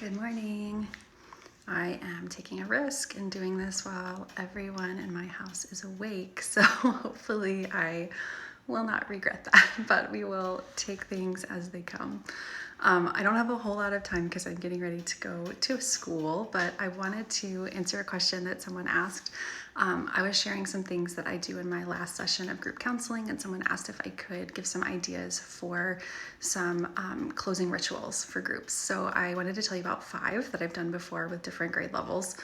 Good morning. I am taking a risk and doing this while everyone in my house is awake, so hopefully I will not regret that, but we will take things as they come. I don't have a whole lot of time because I'm getting ready to go to school, but I wanted to answer a question that someone asked. I was sharing some things that I do in my last session of group counseling, and someone asked if I could give some ideas for some closing rituals for groups. So I wanted to tell you about 5 that I've done before with different grade levels.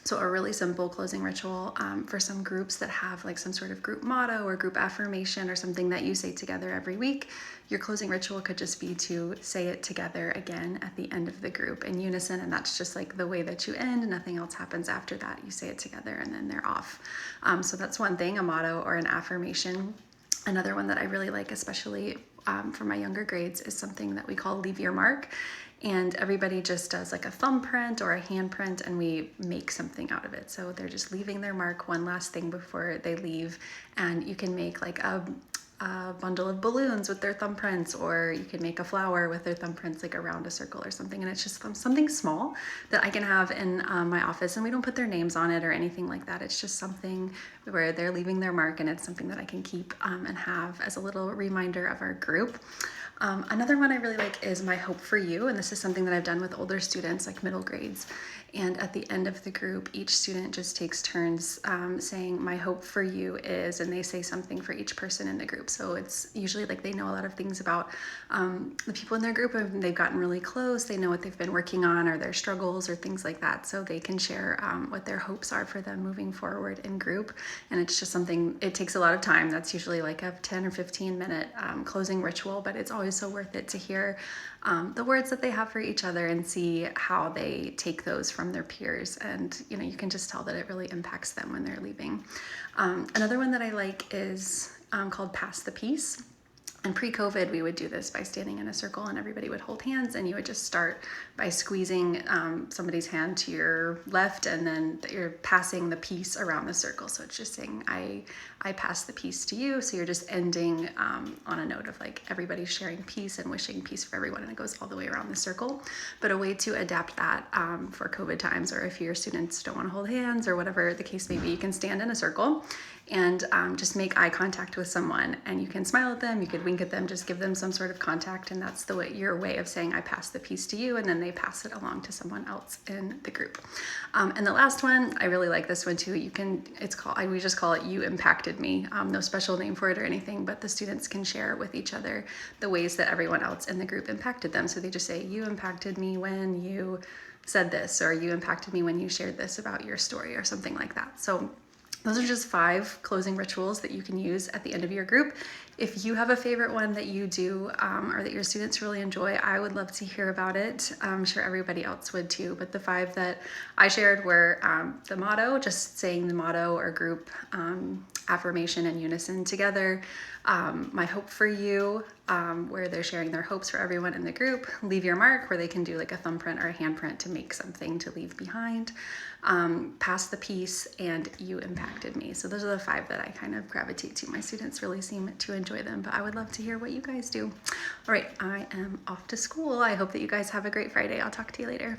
So a really simple closing ritual for some groups that have like some sort of group motto or group affirmation or something that you say together every week. Your closing ritual could just be to say it together again at the end of the group in unison, and that's just like the way that you end. Nothing else happens after that. You say it together and then they're off. So that's one thing, a motto or an affirmation. Another one that I really like, especially for my younger grades, is something that we call leave your mark. And everybody just does like a thumbprint or a handprint, and we make something out of it. So they're just leaving their mark, one last thing before they leave. And you can make like a bundle of balloons with their thumbprints, or you can make a flower with their thumbprints, like around a circle or something. And it's just something small that I can have in my office, and we don't put their names on it or anything like that. It's just something where they're leaving their mark, and it's something that I can keep and have as a little reminder of our group. Another one I really like is my hope for you, and this is something that I've done with older students, like middle grades. And at the end of the group, each student just takes turns saying, my hope for you is, and they say something for each person in the group. So it's usually like they know a lot of things about the people in their group, and they've gotten really close. They know what they've been working on or their struggles or things like that. So they can share what their hopes are for them moving forward in group. And it's just something, it takes a lot of time. That's usually like a 10 or 15 minute closing ritual, but it's always so worth it to hear the words that they have for each other and see how they take those from their peers. And you can just tell that it really impacts them when they're leaving. Another one that I like is called Pass the Peace. And pre-COVID, we would do this by standing in a circle, and everybody would hold hands, and you would just start by squeezing somebody's hand to your left, and then you're passing the peace around the circle. So it's just saying, I pass the peace to you. So you're just ending on a note of like everybody sharing peace and wishing peace for everyone, and it goes all the way around the circle. But a way to adapt that for COVID times, or if your students don't want to hold hands or whatever the case may be, you can stand in a circle and just make eye contact with someone, and you can smile at them, you could wink at them, just give them some sort of contact, and that's your way of saying I pass the peace to you, and then they pass it along to someone else in the group. And the last one, I really like this one too. We just call it You Impacted Me. No special name for it or anything, but the students can share with each other the ways that everyone else in the group impacted them. So they just say, you impacted me when you said this, or you impacted me when you shared this about your story, or something like that. So those are just 5 closing rituals that you can use at the end of your group. If you have a favorite one that you do or that your students really enjoy, I would love to hear about it. I'm sure everybody else would too, but the 5 that I shared were the motto, just saying the motto or group affirmation in unison together. My hope for you, where they're sharing their hopes for everyone in the group. Leave your mark, where they can do like a thumbprint or a handprint to make something to leave behind. Pass the peace, and You Impacted Me. So those are the 5 that I kind of gravitate to. My students really seem to enjoy them, but I would love to hear what you guys do. All right, I am off to school. I hope that you guys have a great Friday. I'll talk to you later.